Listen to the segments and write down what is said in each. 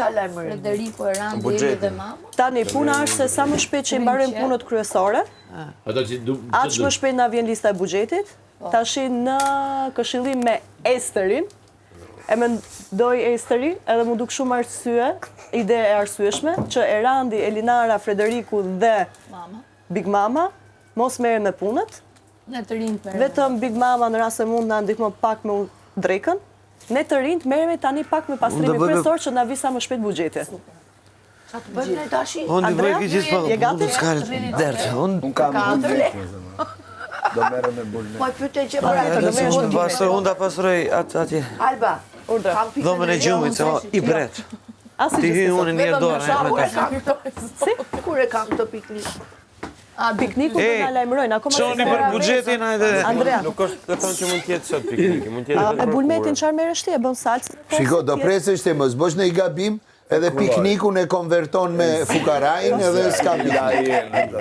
çfarë lajmëri? Federico Erandi dhe mama. Tani, puna është se sa më shpejt që i mbarojmë punët kryesore, aq më shpejt na vjen lista e buxhetit. Tashi në këshillim me Esterin, e mendoj Esteri, edhe mu duk shumë arsye, ide e arsyeshme, që Erandi, Elinara, Frederiku dhe Big Mama mos merren me punët. Ne të rinjt merrem. Vetëm Big Mama në rast se mund na ndihmon pak me drekën. Ne të rinjt merremi tani pak me pastrimin kryesor që na vi sa më shpejt buxheti. Çfarë të bëjmë ne tash? Unë bëj gjithë pa. Je gati? Unë kam do merrem me bulën. Po pyetje që bëra. Unë ta pastroj atje. Alba, kam pikën Dhomën e gjumit, se i bret. Ti hy unë një dorë. Si? Kur e kam të piknik? Pikniku do na lajmërojnë, akoma çoni për buxhetin ajde. Andrea. Nuk është të thonë që mund të jetë sot pikniki, mund të jetë. Me bulmetin çfarë merresh ti? E bën salcë? Shiko, do presësh ti mos bësh në i gabim, edhe piknikun e konverton me fukarajin edhe s'ka piknik.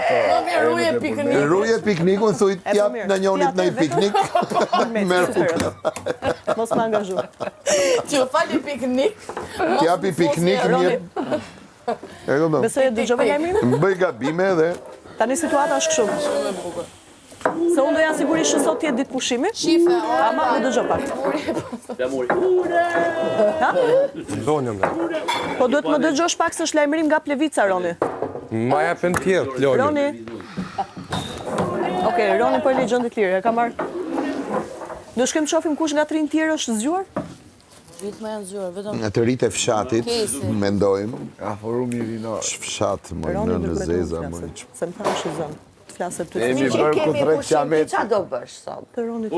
Ruje piknik. Ruje piknikun, thuj t'jap në njonit në i piknik, merë fukaraj. Mos më angazhu. Që fali piknik. T'japi piknik mirë. Besoj e dëgjove lajmin? Bëj gabime edhe. Tani situata është kështu. Se unë do ja sigurisht që sot t'jetë ditë pushimi. Shife, ama më dëgjo pak. Po duhet më dëgjosh pak se është lajmërim nga Plevica, Roni. Ma japen tjerë, Lori. Roni. Okej, Roni po e lexon të lirë, e ka marrë. Do shkem qofim kush nga trinj tjerë është zgjuar? Vitë më janë zgjuar, vetëm Në të rritë e fshatit, mendojmë. Aforumi rinor. Fshat, më në zeza, më në që. Se më thash i zënë. Të flasë të Emi bërë kutret qamet. Qa do bësh sot? të Ronit.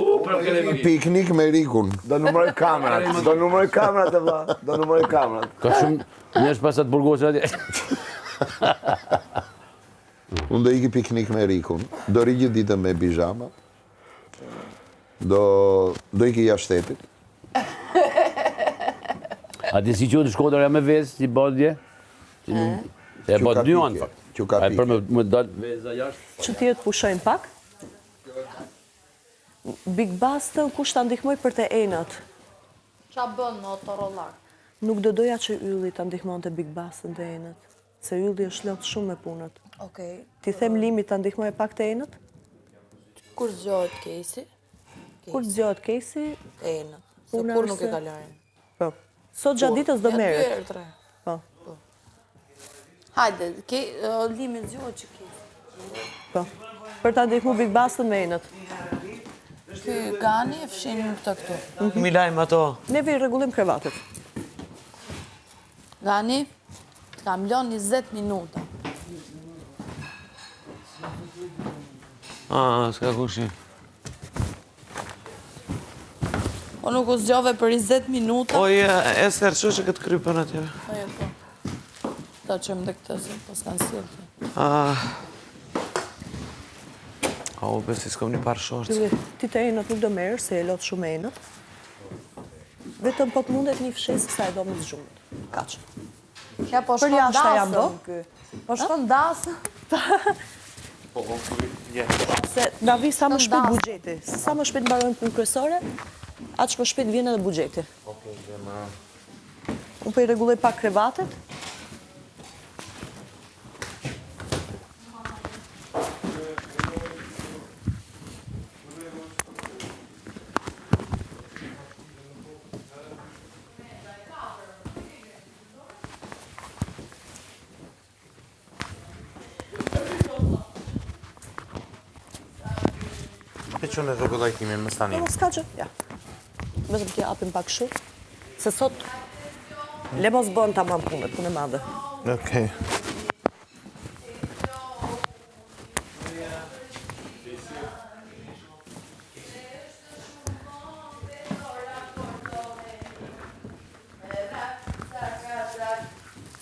Piknik me Rikun. Do numëroj kamerat. Do numëroj kamerat e vla. Do numëroj kamerat. Ka shumë njerëz pasat burgosur atje. Unë do iki piknik me Rikun. Do ri gjithë ditën me pijama. Do iki jashtetit. A di si qëtë Shkodra me vezë, si bodje? E bod 2 anë, fakt. Quka A e për pike. me dalë veza jashtë? Që tjerët pushojnë pak. Big Bastën kush ta ndihmoj për të enat? qa bën në otorollar. Nuk do doja që Ylli ta ndihmonte Big Bastën të enat. Se Ylli është lodh shumë me punët. Okej. Ti them Limi ta ndihmoj pak të enat? Kur zgjohet Kesi? Kur zgjohet Kesi, Enët. Se Puna kur është nuk e se- kalojnë. po. Sot gjatë ditës do merret. 2 herë 3. Po. Hajde, Limi zgjohet që Kesi. Po. Për ta ndihmu Big Bastën me enat. Ky Gani e fshin këtë këtu. Mi lajmë ato. Ne vi rregullim krevatet. Gani, kam lënë 20 minuta. S'ka kushi. Po nuk u zgjove për 20 minuta. Oj, Ester, që që këtë krypën atje? Po. Ta qëmë dhe këtë, se pas kanë sirë. O, besi s'kom një parë shortë. Ylli, ti të enat nuk do merresh se e lot shumë enat. Vetëm po të mundet një fshes sa e do më zgjumët. Kaq. Ja, po Për shkon jashta jam dasëm ky. Po shkon dasëm. Se na vi sa më shpejt buxheti. Sa më shpejt mbarojmë punë kryesore, aq më shpejt vjen edhe buxheti. Unë po i rregulloj pak krevatet. E që në rregulloj kimin më stani. Po s'ka gjë, ja. Vetëm t'ja apim pak kështu. Se sot le mos bën tamam punët, punë e madhe. Okej.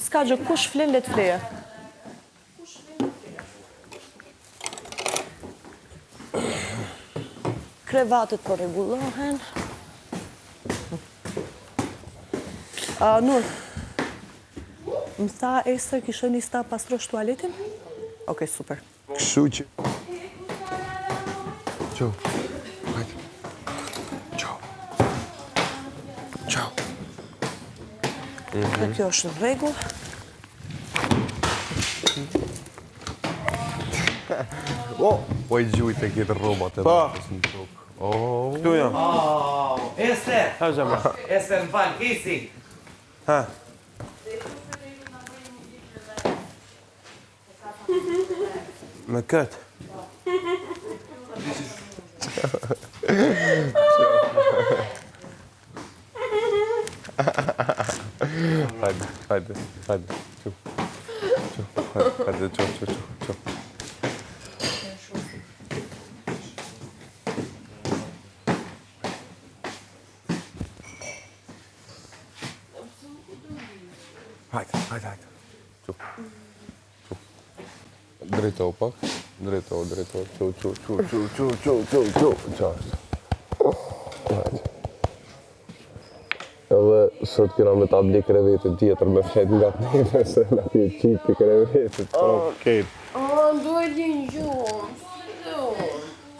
S'ka gjë, kush flen le të fleje. Krevatet po rregullohen. Nur, më tha Ester kishe nis ta pastrosh tualetin? Okej, super. Kështu që. Qo. Hajde. Qo. Qo. Dhe kjo është në rregull. Po i gjuj të këtë robat e Po. Këtu jam. Ester! Ha, zama. Ester, më falë, kisi! Ha. Me këtë. Hajde. Çu. Hajde, çu. Hajde. Çu. Drejto pak. Drejto. Çu. Edhe sot kena me ta ble krevetin tjetër me flet nga të neve se na ti qipi krevetit. Okej. Duhet një gjumë.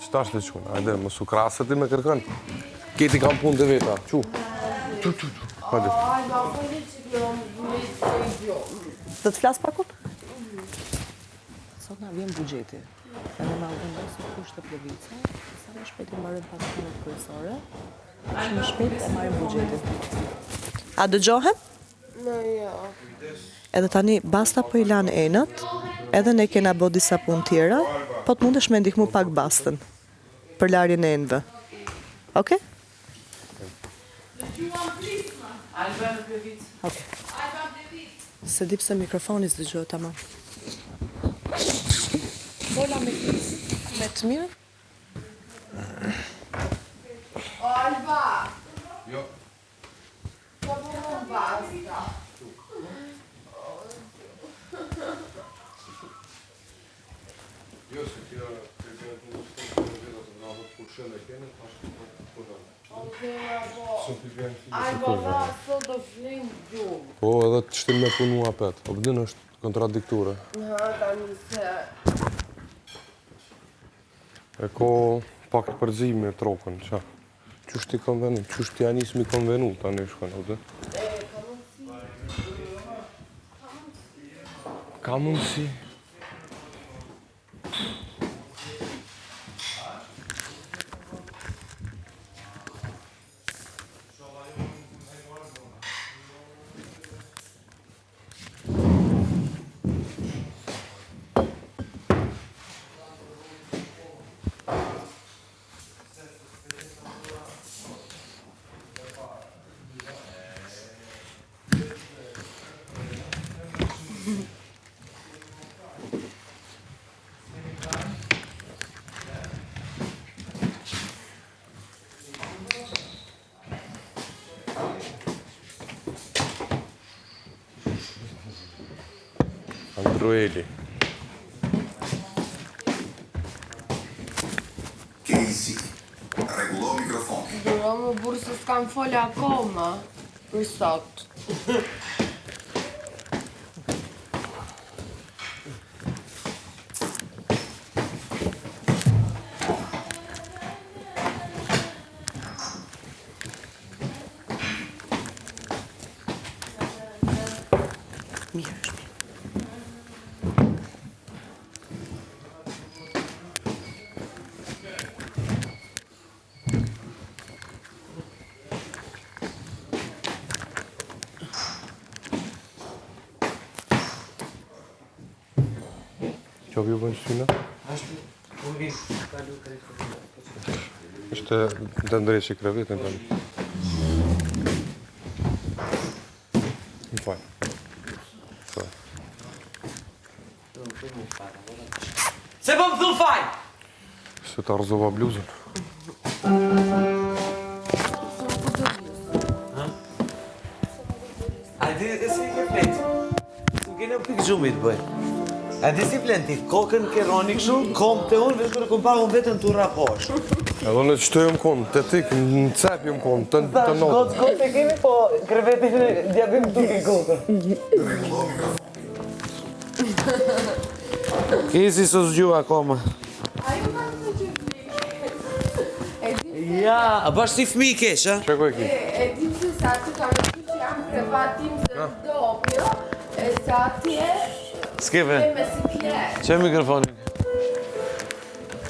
Qëta është të qunë? Hajde, më su krasë ti me kërkën. Keti kam punë të veta. Qu. Hajde. Do të flas pakun? Sot na vjen buxheti. Edhe na vendosur kushte plevice, sa më shpejt e marrim pasionet kryesore, sa më shpejt e marrim buxhetin. A dëgjohem? Jo. Edhe tani basta po i lan enët, edhe ne kena bë disa punë tjera, po të mundesh me ndihmu pak bastën për larjen e enëve. Okej? Okej. Se di pse mikrofoni s'dëgjohet tamam. Fola me të mirë? Alba! Jo. Po më basta. Jo, se kjo të gjenë të nështë të veta të nga vëtë pushën e kene, ashtë të përdan. Alba, sot do flim gjumë. Po, edhe të shtim me punu apet. O përdin është kontradiktore. Tani se... E ko pak të përzime trokën, qa? Qështë ti konvenu? Qështë ti anis mi konvenu, tani shkën, o dhe? Ka mundësi. Androeli. Casey, rregullo mikrofonin. Duro më burë se s'kam folë akoma. Për sot. Mirë është. Qa vjo bënë shtyna? Ishte të ndrejsh i krevetin tani. Më fajnë. Se po më thunë fajnë! Se të arzova bluzën. A di e si ke fletë? Su kene pikë gjumit bëj. A di si flenti, kokën ke roni këshu, kom të unë, vesh kërë kom pa unë vetën të raposh. Edhe në qëtë jëmë konë, të tikë, në cep jëmë konë, të notë. Kokë të kemi, po krevetin e djabim të duke kokën. Kisi së zgju akoma. Ja, a bash si fmi kesh, a? Që ko e ki? E di se sa të kam e që jam krevatim të dobjo, e sa atje S'ke ve. me siklet. Çe mikrofonin?